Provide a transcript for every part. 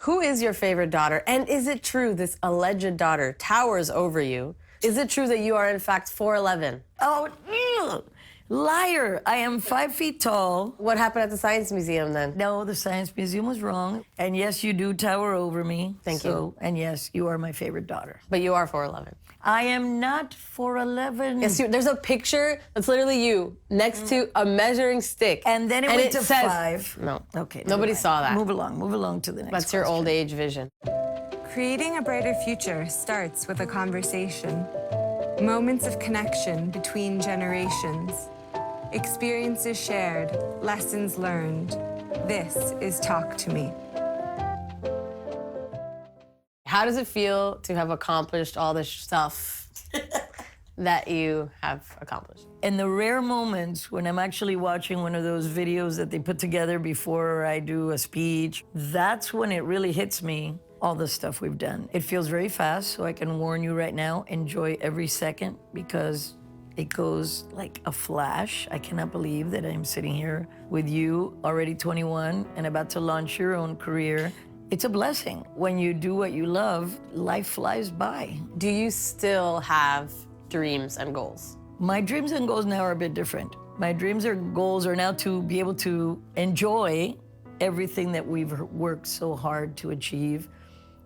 Who is your favorite daughter? And is it true this alleged daughter towers over you? Is it true that you are in fact 4'11"? Oh, liar. I am 5 feet tall. What happened at the Science Museum then? No, the Science Museum was wrong. And yes, you do tower over me. Thank you. And yes, you are my favorite daughter. But you are 4'11". I am not 4'11". Yes, there's a picture that's literally you next to a measuring stick. And then it went to says, 5. No. Okay. Nobody mind. saw that. Move along to the next That's your question. old age vision. Creating a brighter future starts with a conversation. Moments of connection between generations. Experiences shared, lessons learned. This is Talk to Me. How does it feel to have accomplished all this stuff that you have accomplished? In the rare moments when I'm actually watching one of those videos that they put together before I do a speech, that's when it really hits me, all the stuff we've done. It feels very fast, so I can warn you right now, enjoy every second because it goes like a flash. I cannot believe that I'm sitting here with you, already 21, and about to launch your own career. It's a blessing. When you do what you love, life flies by. Do you still have dreams and goals? My dreams and goals now are a bit different. My dreams and goals are now to be able to enjoy everything that we've worked so hard to achieve,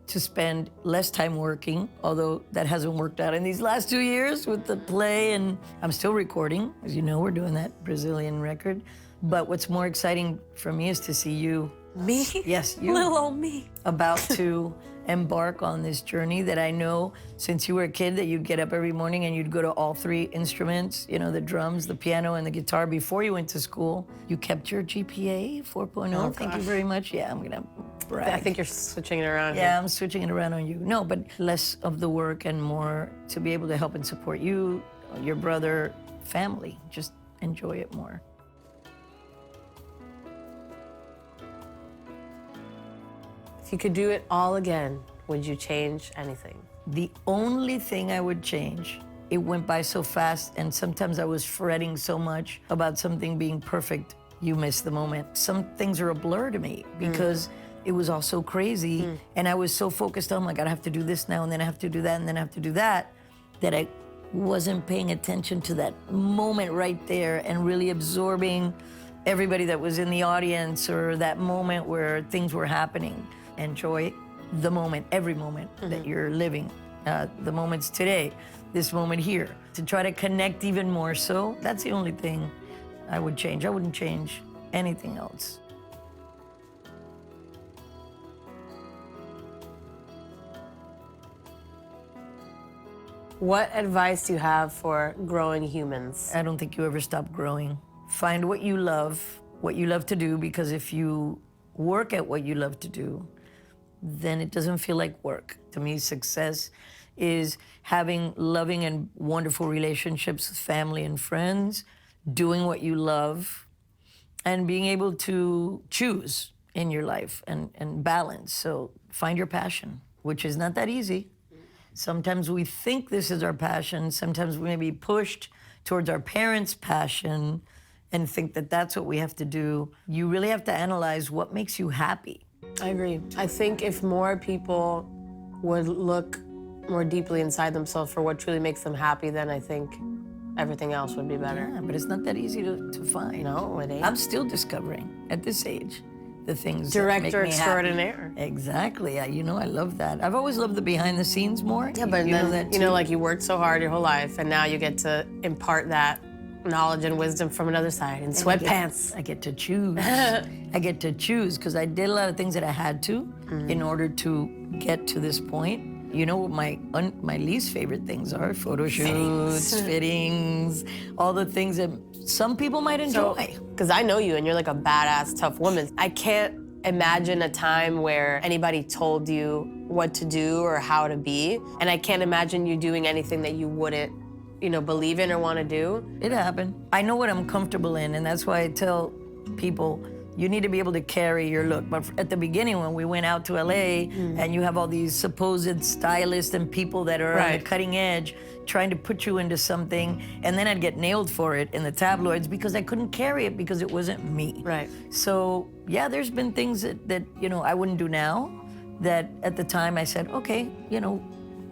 to spend less time working, although that hasn't worked out in these last 2 years with the play, and I'm still recording. As you know, we're doing that Brazilian record. But what's more exciting for me is to see you. Me? Yes, you. Little old me. About to embark on this journey that I know since you were a kid that you'd get up every morning and you'd go to all 3 instruments, you know, the drums, the piano, and the guitar before you went to school. You kept your GPA 4.0. Oh, Thank you gosh. very much. Yeah, I'm gonna brag. I think you're switching it around. Yeah, here. I'm switching it around on you. No, but less of the work and more to be able to help and support you, your brother, family. Just enjoy it more. If you could do it all again, would you change anything? The only thing I would change, it went by so fast, and sometimes I was fretting so much about something being perfect, you miss the moment. Some things are a blur to me because it was all so crazy, and I was so focused on, like, I have to do this now, and then I have to do that, and then I have to do that, that I wasn't paying attention to that moment right there and really absorbing everybody that was in the audience or that moment where things were happening. Enjoy the moment, every moment that you're living, the moments today, this moment here. To try to connect even more so, that's the only thing I would change. I wouldn't change anything else. What advice do you have for growing humans? I don't think you ever stop growing. Find what you love to do, because if you work at what you love to do, then it doesn't feel like work. To me, success is having loving and wonderful relationships with family and friends, doing what you love, and being able to choose in your life and balance. So find your passion, which is not that easy. Sometimes we think this is our passion. Sometimes we may be pushed towards our parents' passion and think that that's what we have to do. You really have to analyze what makes you happy. I agree. I think if more people would look more deeply inside themselves for what truly makes them happy, then I think everything else would be better. Yeah, but it's not that easy to find. No, it ain't. I'm still discovering at this age the things Director that make me extraordinaire. happy. Exactly. I love that. I've always loved the behind the scenes more. Yeah, but you then, know that you know, too? like you worked so hard your whole life, and now you get to impart that knowledge and wisdom from another side in sweatpants. I get to choose. I get to choose because I did a lot of things that I had to in order to get to this point. You know what my least favorite things are? Photo shoots, fittings, all the things that some people might enjoy. Because I know you, and you're like a badass, tough woman. I can't imagine a time where anybody told you what to do or how to be, and I can't imagine you doing anything that you wouldn't, you know, believe in or want to do. It happened. I know what I'm comfortable in, and that's why I tell people, you need to be able to carry your look. But at the beginning, when we went out to LA, and you have all these supposed stylists and people that are on the cutting edge trying to put you into something, and then I'd get nailed for it in the tabloids because I couldn't carry it because it wasn't me. Right. So, yeah, there's been things that you know, I wouldn't do now, that at the time I said, okay,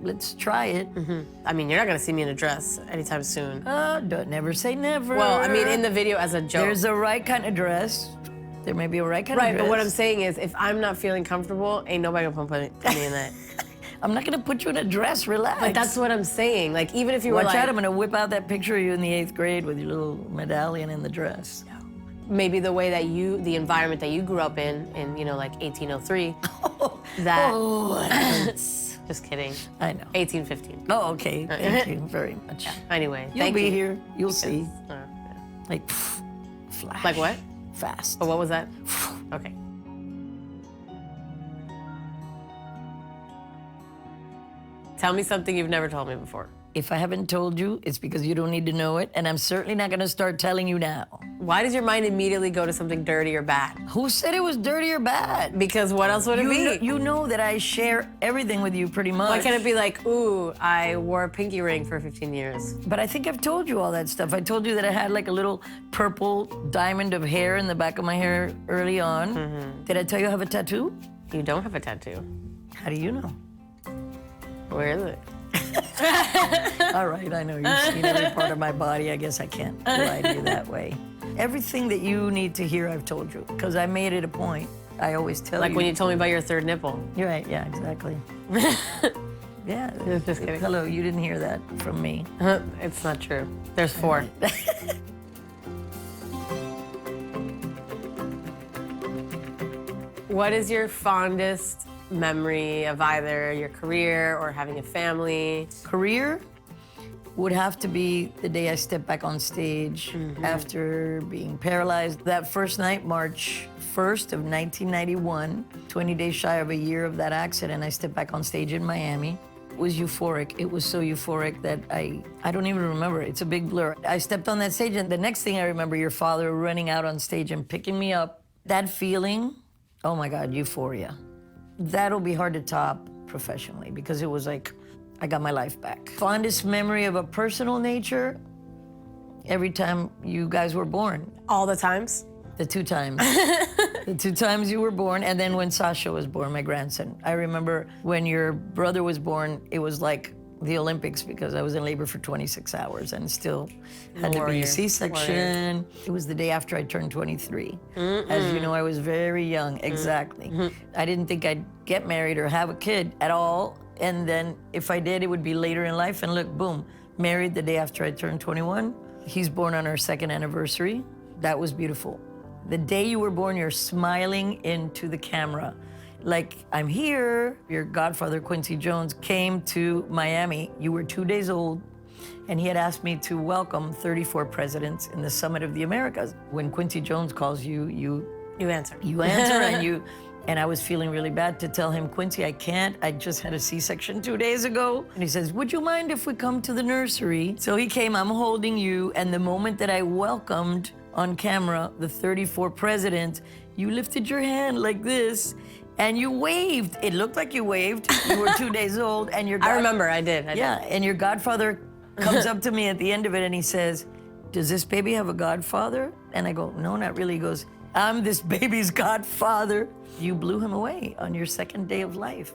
let's try it. I mean, you're not gonna see me in a dress anytime soon. Don't never say never. Well, I mean, in the video as a joke. There's a right kind of dress. There may be a right kind of Right, dress. but what I'm saying is, if I'm not feeling comfortable, ain't nobody gonna put me in that. I'm not gonna put you in a dress, relax. But that's what I'm saying. Like, even if you were Watch like, out, I'm gonna whip out that picture of you in the 8th grade with your little medallion in the dress. maybe the way that the environment that you grew up in, like 1803, that, just kidding. I know. 1815. Oh, okay. Thank you very much. Anyway, You'll thank be you. here. You'll see. Yeah. Like, flash. Like what? Fast. Oh, what was that? Okay. Tell me something you've never told me before. If I haven't told you, it's because you don't need to know it, and I'm certainly not gonna start telling you now. Why does your mind immediately go to something dirty or bad? Who said it was dirty or bad? Because what else would it be? You know that I share everything with you pretty much. Why can't it be like, ooh, I wore a pinky ring for 15 years? But I think I've told you all that stuff. I told you that I had like a little purple diamond of hair in the back of my hair early on. Did I tell you I have a tattoo? You don't have a tattoo. How do you know? Where is it? All right, I know you've seen every part of my body. I guess I can't lie to you that way. Everything that you need to hear, I've told you, because I made it a point. I always tell you. Like when you told me about your third nipple. You're right, yeah, exactly. Yeah. Just kidding. Hello, you didn't hear that from me. It's not true. There's 4. What is your fondest memory of either your career or having a family? Career would have to be the day I stepped back on stage after being paralyzed. That first night, March 1st of 1991, 20 days shy of a year of that accident, I stepped back on stage in Miami. It was euphoric. It was so euphoric that I don't even remember. It's a big blur. I stepped on that stage, and the next thing I remember, your father running out on stage and picking me up. That feeling, oh my God, euphoria. That'll be hard to top professionally because it was like, I got my life back. Fondest memory of a personal nature, every time you guys were born. All the times? The 2 times. The 2 times you were born, and then when Sasha was born, my grandson. I remember when your brother was born, it was like the Olympics because I was in labor for 26 hours and still had to be Warrior. a C-section. It was the day after I turned 23. As you know, I was very young, exactly. I didn't think I'd get married or have a kid at all. And then if I did, it would be later in life. And look, boom, married the day after I turned 21. He's born on our 2nd anniversary. That was beautiful. The day you were born, you're smiling into the camera. Like, I'm here. Your godfather, Quincy Jones, came to Miami. You were 2 days old, and he had asked me to welcome 34 presidents in the Summit of the Americas. When Quincy Jones calls you, you answer. You answer, and I was feeling really bad to tell him, Quincy, I can't. I just had a C-section 2 days ago. And he says, would you mind if we come to the nursery? So he came, I'm holding you, and the moment that I welcomed on camera the 34 presidents, you lifted your hand like this, and you waved. It looked like you waved. You were 2 days old, and your I remember, I did. Yeah, and your godfather comes up to me at the end of it, and he says, does this baby have a godfather? And I go, no, not really. He goes, I'm this baby's godfather. You blew him away on your 2nd day of life.